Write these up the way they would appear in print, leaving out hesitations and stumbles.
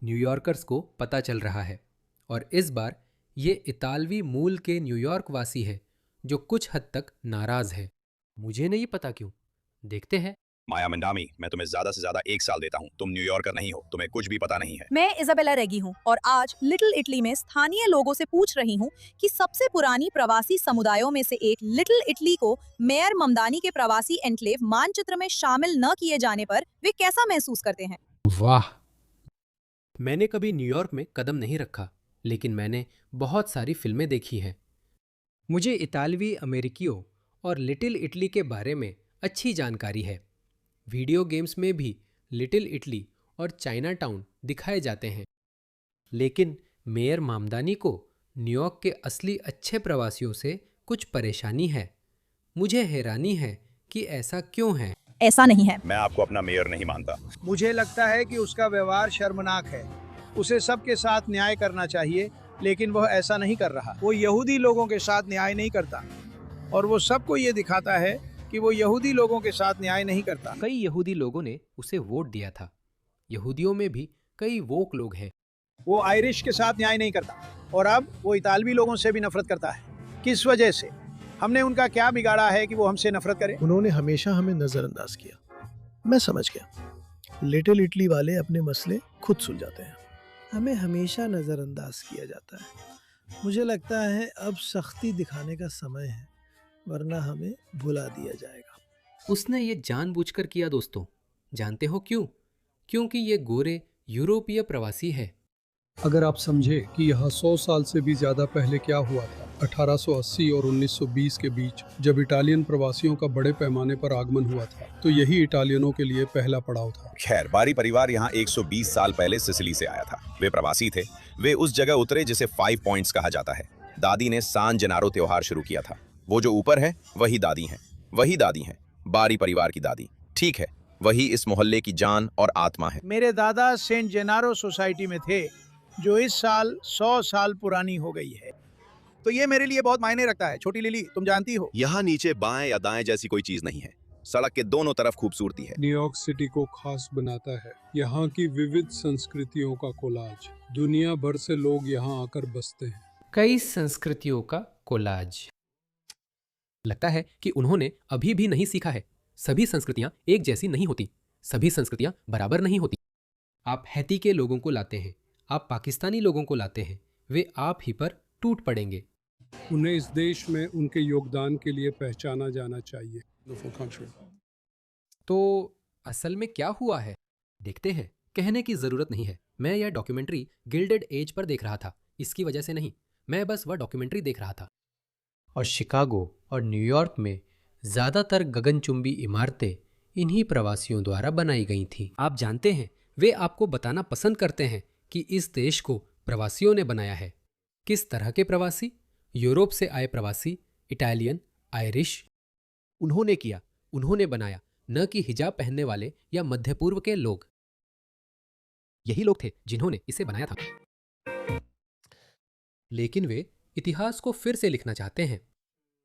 New Yorkers को पता चल रहा है और इस बार ये इतालवी मूल के न्यूयॉर्क वासी है जो कुछ हद तक नाराज है। मुझे नहीं पता क्यों, देखते हैं। माया मंडामी, मैं तुम्हें ज्यादा से ज्यादा 1 साल देता हूँ। तुम न्यूयॉर्कर नहीं हो, तुम्हें कुछ भी पता नहीं है। मैं इजाबेला रेगी हूँ और आज लिटिल इटली में स्थानीय लोगों से पूछ रही हूँ कि सबसे पुरानी प्रवासी समुदायों में से एक लिटिल इटली को मेयर ममदानी के प्रवासी एन्क्लेव मानचित्र में शामिल न किए जाने पर वे कैसा महसूस करते हैं। वाह, मैंने कभी न्यूयॉर्क में कदम नहीं रखा, लेकिन मैंने बहुत सारी फिल्में देखी हैं। मुझे इतालवी अमेरिकियों और लिटिल इटली के बारे में अच्छी जानकारी है। वीडियो गेम्स में भी लिटिल इटली और चाइना टाउन दिखाए जाते हैं, लेकिन मेयर मामदानी को न्यूयॉर्क के असली अच्छे प्रवासियों से कुछ परेशानी है। मुझे हैरानी है कि ऐसा क्यों है। ऐसा नहीं है। मैं आपको अपना मेयर नहीं मानता। मुझे लगता है कि उसका व्यवहार शर्मनाक है। उसे सबके साथ न्याय करना चाहिए, लेकिन वह ऐसा नहीं कर रहा। वो यहूदी लोगों के साथ न्याय नहीं करता और वो सबको ये दिखाता है कि वो यहूदी लोगों के साथ न्याय नहीं करता। कई यहूदी लोगों ने उसे वोट दिया था। यहूदियों में भी कई वोक लोग हैं। वो आयरिश के साथ न्याय नहीं करता और अब वो इतालवी लोगों से भी नफरत करता है। किस वजह से? हमने उनका क्या बिगाड़ा है कि वो हमसे नफरत करे? उन्होंने हमेशा हमें नजरअंदाज किया। मैं समझ गया। लिटिल इटली वाले अपने मसले खुद सुलझाते हैं। हमें हमेशा नजरअंदाज किया जाता है। मुझे लगता है अब सख्ती दिखाने का समय है, वरना हमें भुला दिया जाएगा। उसने ये जानबूझकर किया दोस्तों। जानते हो क्यों? क्योंकि ये गोरे यूरोपीय प्रवासी है। अगर आप समझे कि यहाँ 100 साल से भी ज्यादा पहले क्या हुआ था, 1880 और 1920 के बीच, जब इटालियन प्रवासियों का बड़े पैमाने पर आगमन हुआ था, तो यही इटालियनों के लिए पहला पड़ाव था। खैर, बारी परिवार यहाँ 120 साल पहले सिसिली से आया था। वे प्रवासी थे। वे उस जगह उतरे जिसे 5 पॉइंट्स कहा जाता है। दादी ने सान जेनारो त्योहार शुरू किया था। वो जो ऊपर है वही दादी हैं। वही दादी हैं, बारी परिवार की दादी। ठीक है, वही इस मोहल्ले की जान और आत्मा है। मेरे दादा सेंट जेनारो सोसाइटी में थे, जो इस साल 100 साल पुरानी हो गई है। तो ये मेरे लिए बहुत मायने रखता है। छोटी लिली, तुम जानती हो, यहाँ नीचे बाएं या दाएं जैसी कोई चीज नहीं है। सड़क के दोनों तरफ खूबसूरती है। न्यूयॉर्क सिटी को खास बनाता है यहाँ की विविध संस्कृतियों का कोलाज। दुनिया भर से लोग यहाँ आकर बसते हैं। कई संस्कृतियों का कोलाज। लगता है कि उन्होंने अभी भी नहीं सीखा है। सभी संस्कृतियां एक जैसी नहीं होती। सभी संस्कृतियां बराबर नहीं होती। आप हैती के लोगों को लाते हैं, आप पाकिस्तानी लोगों को लाते हैं, वे आप ही पर टूट पड़ेंगे। उन्हें इस देश में उनके योगदान के लिए पहचाना जाना चाहिए। तो असल में क्या हुआ है, देखते हैं। कहने की जरूरत नहीं है। मैं यह डॉक्यूमेंट्री गिल्डेड एज पर देख रहा था, इसकी वजह से नहीं। मैं बस वह डॉक्यूमेंट्री देख रहा था। और शिकागो और न्यूयॉर्क में ज़्यादातर गगनचुंबी इमारतें इन्हीं प्रवासियों द्वारा बनाई गई थीं। आप जानते हैं, वे आपको बताना पसंद करते हैं कि इस देश को प्रवासियों ने बनाया है। किस तरह के प्रवासी? यूरोप से आए प्रवासी, इटालियन, आयरिश। उन्होंने किया, उन्होंने बनाया, न कि हिजाब पहनने वाले या मध्य पूर्व के लोग। यही लोग थे जिन्होंने इसे बनाया था। लेकिन वे इतिहास को फिर से लिखना चाहते हैं।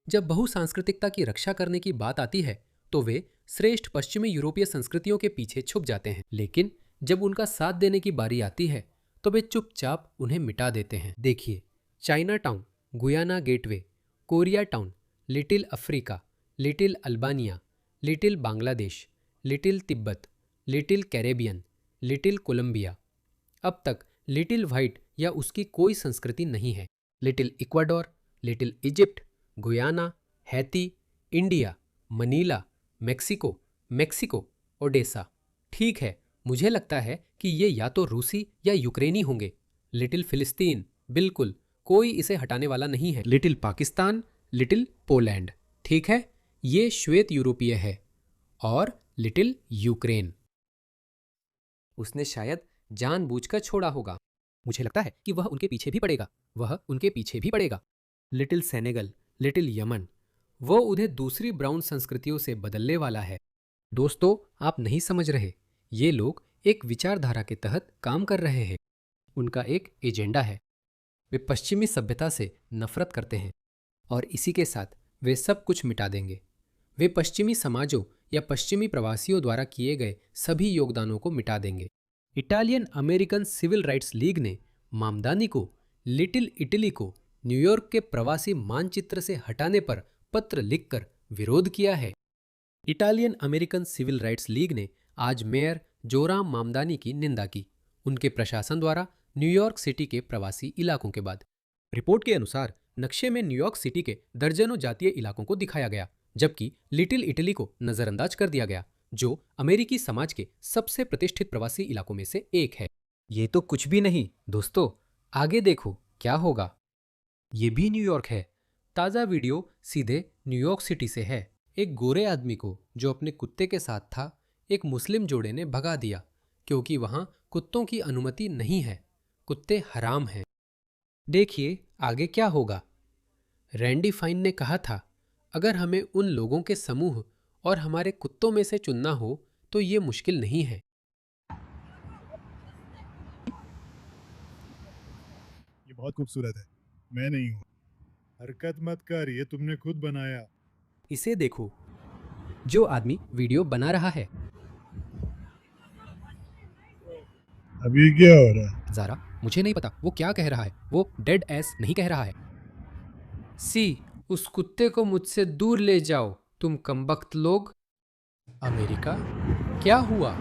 जब बहुसांस्कृतिकता की रक्षा करने की बात आती है तो वे श्रेष्ठ पश्चिमी यूरोपीय संस्कृतियों के पीछे छुप जाते हैं। लेकिन जब उनका साथ देने की बारी आती है तो वे चुपचाप उन्हें मिटा देते हैं। देखिए, Chinatown, Guyana gateway, Koreatown, little Africa, little Albania, little Bangladesh, little Tibet, little Caribbean, little Colombia. अब तक लिटिल व्हाइट या उसकी कोई संस्कृति नहीं है। Little Ecuador, little Egypt, Guyana, Haiti, India, Manila, Mexico, Odessa. ठीक है, मुझे लगता है कि ये या तो रूसी या यूक्रेनी होंगे। लिटिल फिलिस्तीन, बिल्कुल, कोई इसे हटाने वाला नहीं है। लिटिल पाकिस्तान, लिटिल पोलैंड, ठीक है, ये श्वेत यूरोपीय है। और लिटिल यूक्रेन, उसने शायद जानबूझकर छोड़ा होगा। मुझे लगता है कि वह उनके पीछे भी पड़ेगा। वह उनके पीछे भी पड़ेगा। लिटिल सेनेगल, लिटिल यमन, वो उन्हें दूसरी ब्राउन संस्कृतियों से बदलने वाला है। दोस्तों, आप नहीं समझ रहे। ये लोग एक विचारधारा के तहत काम कर रहे हैं। उनका एक एजेंडा है। वे पश्चिमी सभ्यता से नफरत करते हैं और इसी के साथ वे सब कुछ मिटा देंगे। वे पश्चिमी समाजों या पश्चिमी प्रवासियों द्वारा किए गए सभी योगदानों को मिटा देंगे। Italian American civil rights league ने मामदानी को लिटिल इटली को न्यूयॉर्क के प्रवासी मानचित्र से हटाने पर पत्र लिखकर विरोध किया है। Italian American civil rights league ने आज मेयर जोराम मामदानी की निंदा की, उनके प्रशासन द्वारा न्यूयॉर्क सिटी के प्रवासी इलाकों के बाद। रिपोर्ट के अनुसार नक्शे में न्यूयॉर्क सिटी के दर्जनों जातीय इलाकों को दिखाया गया, जबकि लिटिल इटली को नजरअंदाज कर दिया गया, जो अमेरिकी समाज के सबसे प्रतिष्ठित प्रवासी इलाकों में से एक है। ये तो कुछ भी नहीं दोस्तों, आगे देखो क्या होगा। ये भी न्यूयॉर्क है। ताज़ा वीडियो सीधे न्यूयॉर्क सिटी से है। एक गोरे आदमी को जो अपने कुत्ते के साथ था, एक मुस्लिम जोड़े ने भगा दिया क्योंकि वहां कुत्तों की अनुमति नहीं है। कुत्ते हराम हैं। देखिए आगे क्या होगा। रैंडी फाइन ने कहा था, अगर हमें उन लोगों के समूह और हमारे कुत्तों में से चुनना हो तो ये मुश्किल नहीं है। ये बहुत खूबसूरत है, मैं नहीं हूँ। हरकत मत कर, ये तुमने खुद बनाया। इसे देखो, जो आदमी वीडियो बना रहा है। अभी क्या हो रहा है? ज़ारा, मुझे नहीं पता वो क्या कह रहा है। वो डेड एस नहीं कह रहा है। सी, उस कुत्ते को मुझसे दूर ले जाओ, तुम कमबख्त लोग। अमेरिका, क्या हुआ?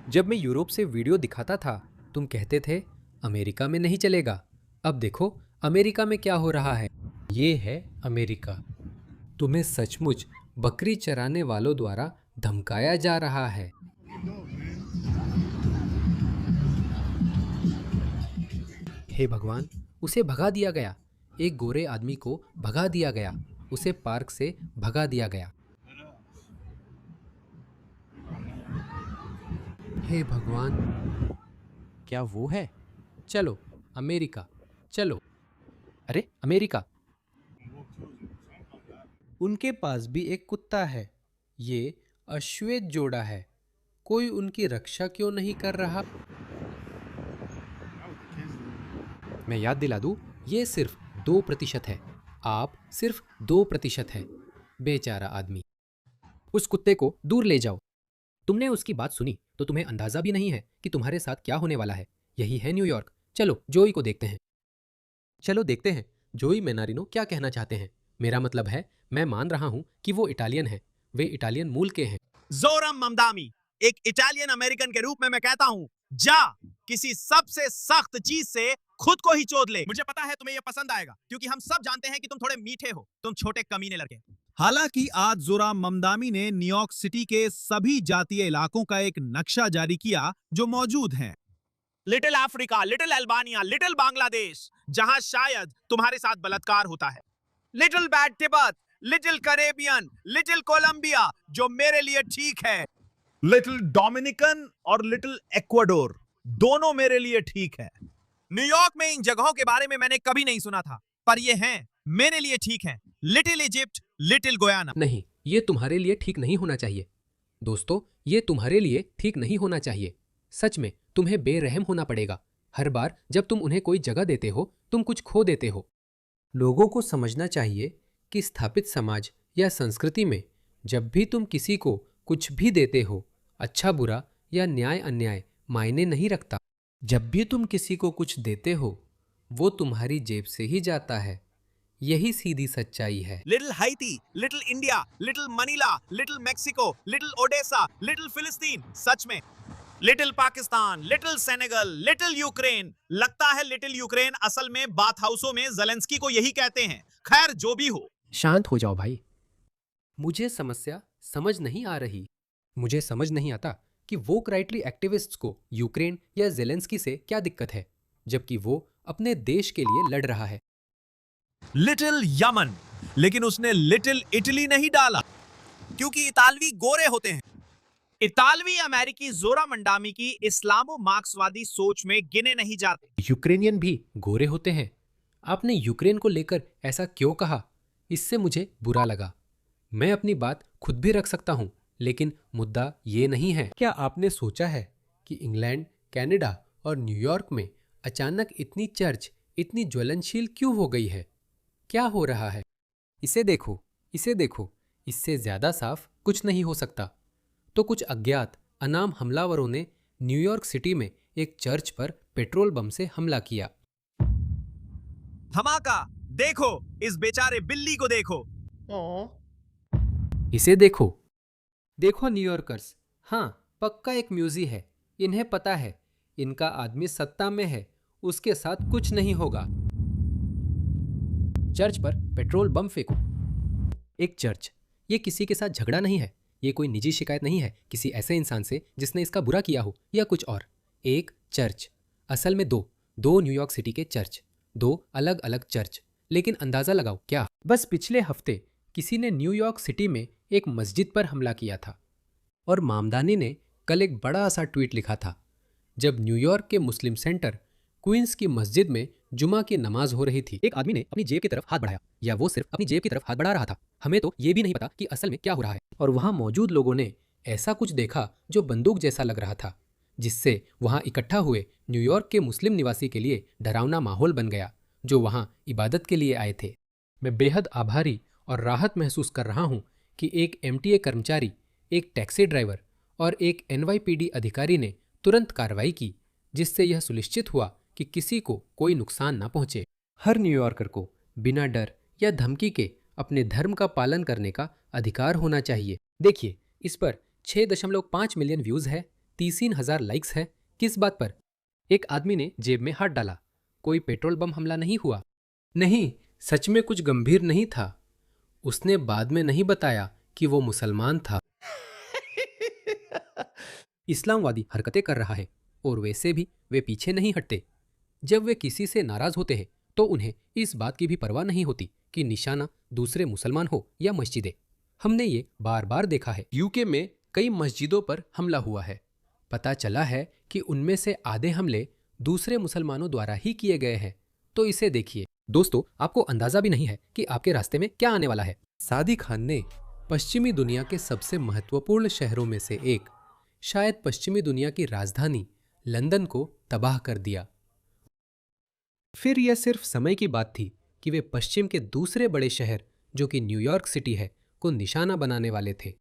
जब मैं यूरोप से वीडियो दिखाता था, तुम कहते थे अमेरिका में नहीं चलेगा। अब देखो अमेरिका में क्या हो रहा है। ये है अमेरिका। तुम्हें सचमुच बकरी चराने वालों द्वारा धमकाया जा रहा है। हे भगवान, उसे भगा दिया गया। एक गोरे आदमी को भगा दिया गया। उसे पार्क से भगा दिया गया। हे भगवान, क्या वो है? चलो अमेरिका, चलो। अरे अमेरिका, उनके पास भी एक कुत्ता है। ये अश्वेत जोड़ा है। कोई उनकी रक्षा क्यों नहीं कर रहा? मैं याद दिला दूं, ये सिर्फ 2% है। आप सिर्फ 2% है। बेचारा आदमी। उस कुत्ते को दूर ले जाओ। तुमने उसकी बात सुनी तो तुम्हें अंदाजा भी नहीं है कि तुम्हारे साथ क्या होने वाला है। यही है न्यूयॉर्क। चलो जोई को देखते हैं। चलो देखते हैं जोई मेनारिनो क्या कहना चाहते हैं। मेरा मतलब है, मैं मान रहा हूं कि वो इटालियन है। वे इटालियन मूल के हैं। जोरम ममदानी, एक इटालियन अमेरिकन के रूप में मैं कहता हूं, जा किसी सबसे सख्त चीज से खुद को ही चोद ले। मुझे पता है तुम्हें यह पसंद आएगा, क्योंकि हम सब जानते हैं कि तुम थोड़े मीठे हो, तुम छोटे कमीने लड़के। हालांकि आज जोराम ममदानी ने न्यूयॉर्क सिटी के सभी जातीय इलाकों का एक नक्शा जारी किया जो मौजूद हैं। Little Africa, little Albania, little Bangladesh, जहां शायद तुम्हारे साथ बलात्कार होता है। Little bad Tibet, little Caribbean, little Colombia, जो मेरे लिए ठीक है। लिटिल डोमिनिकन और लिटिल इक्वाडोर, दोनों मेरे लिए ठीक है। न्यूयॉर्क में इन जगहों के बारे में मैंने कभी नहीं सुना था, पर ये हैं, मेरे लिए ठीक हैं। Little Egypt, little Guyana. नहीं, ये तुम्हारे लिए ठीक नहीं होना चाहिए। दोस्तों, ये तुम्हारे लिए ठीक नहीं होना चाहिए। सच में तुम्हें बेरहम होना पड़ेगा। हर बार जब तुम उन्हें कोई जगह देते हो, तुम कुछ खो देते हो। लोगों को समझना चाहिए कि स्थापित समाज या संस्कृति में जब भी तुम किसी को कुछ भी देते हो, अच्छा बुरा या न्याय अन्याय मायने नहीं रखता। जब भी तुम किसी को कुछ देते हो, वो तुम्हारी जेब से ही जाता है। यही सीधी सच्चाई है। Little Haiti, little India, little Manila, little Mexico, little Odessa, little Palestine. सच में little Pakistan, little Senegal, little Ukraine. लगता है लिटिल यूक्रेन असल में बाथ हाउसों में ज़ेलेंस्की को यही कहते हैं। खैर जो भी हो, शांत हो जाओ भाई। मुझे समस्या समझ नहीं आ रही। मुझे समझ नहीं आता कि वोक राइटली एक्टिविस्ट्स को यूक्रेन या ज़ेलेंस्की से क्या दिक्कत है, जबकि वो अपने देश के लिए लड़ रहा है। लिटिल यमन, लेकिन उसने लिटिल इटली नहीं डाला, क्योंकि इतालवी गोरे होते हैं। इतालवी अमेरिकी जोरा मंडामी की इस्लामो मार्क्सवादी सोच में गिने नहीं जाते। यूक्रेनियन भी गोरे होते हैं। आपने यूक्रेन को लेकर ऐसा क्यों कहा? इससे मुझे बुरा लगा। मैं अपनी बात खुद भी रख सकता हूं, लेकिन मुद्दा ये नहीं है। क्या आपने सोचा है कि इंग्लैंड, कनाडा और न्यूयॉर्क में अचानक इतनी चर्च इतनी ज्वलनशील क्यों हो गई है? क्या हो रहा है? इसे देखो, इसे देखो। इससे ज्यादा साफ कुछ नहीं हो सकता। तो कुछ अज्ञात अनाम हमलावरों ने न्यूयॉर्क सिटी में एक चर्च पर पेट्रोल बम से हमला किया। धमाका, देखो इस बेचारे बिल्ली को देखो। इसे देखो। देखो न्यूयॉर्कर्स, हाँ पक्का एक म्यूजी है। इन्हें पता है इनका आदमी सत्ता में है, उसके साथ कुछ नहीं होगा। चर्च पर पेट्रोल बम फेंको। एक चर्च, ये किसी के साथ झगड़ा नहीं है, ये कोई निजी शिकायत नहीं है किसी ऐसे इंसान से जिसने इसका बुरा किया हो या कुछ और। एक चर्च, असल में दो न्यूयॉर्क सिटी के चर्च, दो अलग अलग चर्च। लेकिन अंदाजा लगाओ क्या? बस पिछले हफ्ते किसी ने न्यूयॉर्क सिटी में एक मस्जिद पर हमला किया था और मामदानी ने कल एक बड़ा सा ट्वीट लिखा था जब न्यूयॉर्क के मुस्लिम सेंटर क्वींस की मस्जिद में जुमा की नमाज हो रही थी। एक आदमी ने अपनी जेब की तरफ हाथ बढ़ाया, या वो सिर्फ अपनी जेब की तरफ हाथ बढ़ा रहा था, हमें तो ये भी नहीं पता कि असल में क्या हो रहा है। और वहां मौजूद लोगों ने ऐसा कुछ देखा जो बंदूक जैसा लग रहा था, जिससे वहां इकट्ठा हुए न्यूयॉर्क के मुस्लिम निवासी के लिए डरावना माहौल बन गया जो वहां इबादत के लिए आए थे। मैं बेहद आभारी और राहत महसूस कर रहा हूं कि एक एमटीए कर्मचारी, एक टैक्सी ड्राइवर और एक एनवाईपीडी अधिकारी ने तुरंत कार्रवाई की, जिससे यह सुनिश्चित हुआ कि किसी को कोई नुकसान ना पहुंचे। हर न्यूयॉर्कर को बिना डर या धमकी के अपने धर्म का पालन करने का अधिकार होना चाहिए। देखिए, इस पर 6.5 मिलियन व्यूज है, 33,000 लाइक्स है। किस बात पर? एक आदमी ने जेब में हाथ डाला, कोई पेट्रोल बम हमला नहीं हुआ। नहीं, सच में कुछ गंभीर नहीं था। उसने बाद में नहीं बताया कि वो मुसलमान था। इस्लामवादी हरकतें कर रहा है और वैसे भी वे पीछे नहीं हटते। जब वे किसी से नाराज होते हैं तो उन्हें इस बात की भी परवाह नहीं होती कि निशाना दूसरे मुसलमान हो या मस्जिदें। हमने ये बार बार देखा है। यूके में कई मस्जिदों पर हमला हुआ है। पता चला है कि उनमें से आधे हमले दूसरे मुसलमानों द्वारा ही किए गए हैं। तो इसे देखिए। दोस्तों, आपको अंदाजा भी नहीं है कि आपके रास्ते में क्या आने वाला है। सादी खान ने पश्चिमी दुनिया के सबसे महत्वपूर्ण शहरों में से एक, शायद पश्चिमी दुनिया की राजधानी लंदन को तबाह कर दिया। फिर यह सिर्फ समय की बात थी कि वे पश्चिम के दूसरे बड़े शहर, जो कि न्यूयॉर्क सिटी है, को निशाना बनाने वाले थे।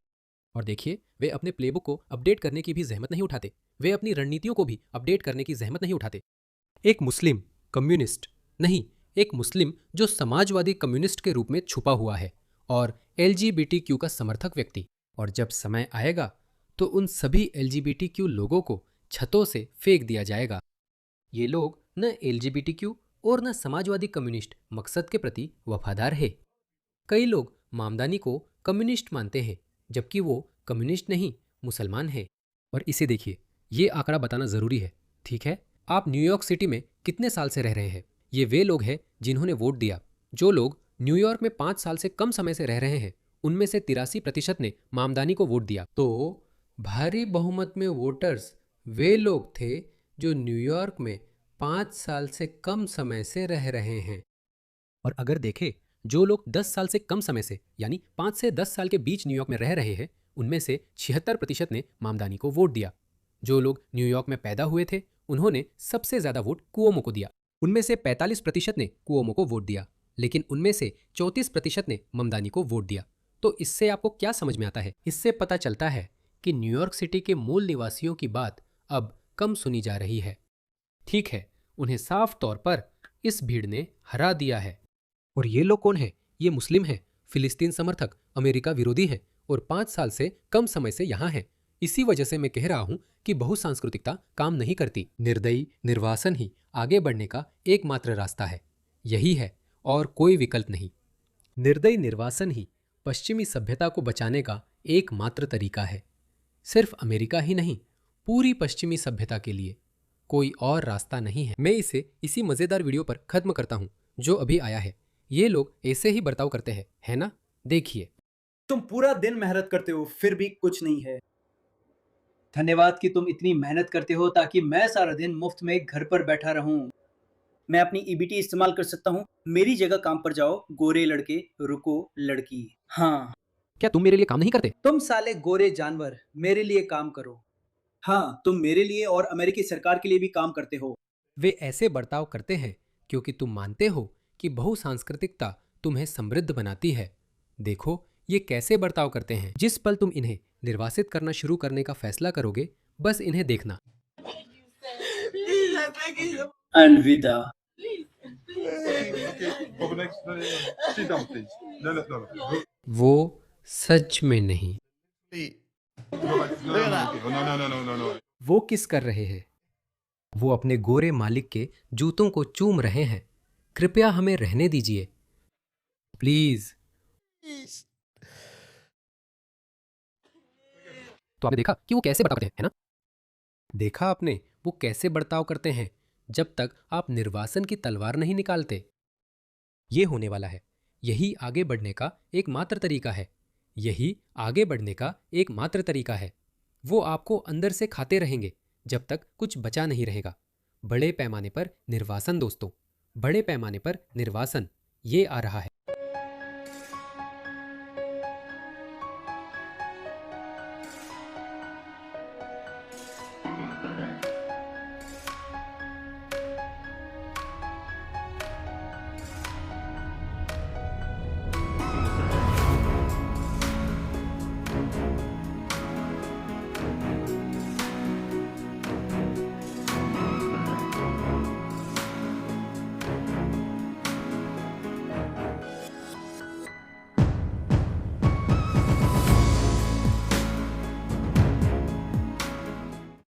और देखिए, वे अपने प्लेबुक को अपडेट करने की भी जहमत नहीं उठाते। वे अपनी रणनीतियों को भी अपडेट करने की जहमत नहीं उठाते। एक मुस्लिम कम्युनिस्ट नहीं, एक मुस्लिम जो समाजवादी कम्युनिस्ट के रूप में छुपा हुआ है, और LGBTQ का समर्थक व्यक्ति। और जब समय आएगा तो उन सभी LGBTQ लोगों को छतों से फेंक दिया जाएगा। ये लोग न LGBTQ और न समाजवादी कम्युनिस्ट मकसद के प्रति वफादार है। कई लोग मामदानी को कम्युनिस्ट मानते हैं, जबकि वो कम्युनिस्ट नहीं, मुसलमान है। और इसे देखिए, ये आंकड़ा बताना जरूरी है, ठीक है? आप न्यूयॉर्क सिटी में कितने साल से रह रहे हैं? ये वे लोग हैं जिन्होंने वोट दिया। जो लोग न्यूयॉर्क में 5 साल से कम समय से रह रहे हैं, उनमें से 83% ने मामदानी को वोट दिया। तो भारी बहुमत में वोटर्स वे लोग थे जो न्यूयॉर्क में 5 साल से कम समय से रह रहे हैं। और अगर देखें, जो लोग 10 साल से कम समय से, यानी 5 से 10 साल के बीच न्यूयॉर्क में रह रहे हैं, उनमें से 76% ने मामदानी को वोट दिया। जो लोग न्यूयॉर्क में पैदा हुए थे, उन्होंने सबसे ज्यादा वोट कुओमो को दिया। उनमें से 45% ने कुओमो को वोट दिया, लेकिन उनमें से 34% ने ममदानी को वोट दिया। तो इससे आपको क्या समझ में आता है? इससे पता चलता है कि न्यूयॉर्क सिटी के मूल निवासियों की बात अब कम सुनी जा रही है। ठीक है, उन्हें साफ तौर पर इस भीड़ ने हरा दिया है। और ये लोग कौन है? ये मुस्लिम हैं, फिलिस्तीन समर्थक, अमेरिका विरोधी हैं और 5 साल से कम समय से यहाँ हैं। इसी वजह से मैं कह रहा हूं कि बहुसांस्कृतिकता काम नहीं करती। निर्दयी निर्वासन ही आगे बढ़ने का एकमात्र रास्ता है। यही है और कोई विकल्प नहीं। निर्दयी निर्वासन ही पश्चिमी सभ्यता को बचाने का एकमात्र तरीका है। सिर्फ अमेरिका ही नहीं, पूरी पश्चिमी सभ्यता के लिए कोई और रास्ता नहीं है। मैं इसे इसी मजेदार वीडियो पर खत्म करता हूं जो अभी आया है। ये लोग ऐसे ही बर्ताव करते हैं, है ना? देखिए। तुम पूरा दिन मेहनत करते हो, फिर भी कुछ नहीं है। धन्यवाद कि तुम इतनी मेहनत करते हो ताकि मैं सारा दिन मुफ्त में घर पर बैठा रहूं। मैं अपनी EBT इस्तेमाल कर सकता हूं। मेरी जगह काम पर जाओ, गोरे लड़के, रुको लड़की। हाँ, क्या तुम मेरे लिए काम नहीं करते? तुम साले गोरे जानवर, मेरे लिए काम करो। हाँ, तुम मेरे लिए और अमेरिकी सरकार के लिए भी काम करते हो। वे ऐसे बर्ताव करते हैं क्योंकि तुम मानते हो कि बहुसांस्कृतिकता तुम्हें समृद्ध बनाती है। देखो ये कैसे बर्ताव करते हैं। जिस पल तुम इन्हें निर्वासित करना शुरू करने का फैसला करोगे, बस इन्हें देखना। अलविदा। वो सच में नहीं। वो किस कर रहे हैं? वो अपने गोरे मालिक के जूतों को चूम रहे हैं। कृपया हमें रहने दीजिए, प्लीज। तो आपने देखा कि वो कैसे बर्ताव करते हैं, है ना? देखा आपने वो कैसे बर्ताव करते हैं जब तक आप निर्वासन की तलवार नहीं निकालते। ये होने वाला है। यही आगे बढ़ने का एकमात्र तरीका है। यही आगे बढ़ने का एकमात्र तरीका है। वो आपको अंदर से खाते रहेंगे जब तक कुछ बचा नहीं रहेगा। बड़े पैमाने पर निर्वासन दोस्तों, बड़े पैमाने पर निर्वासन ये आ रहा है।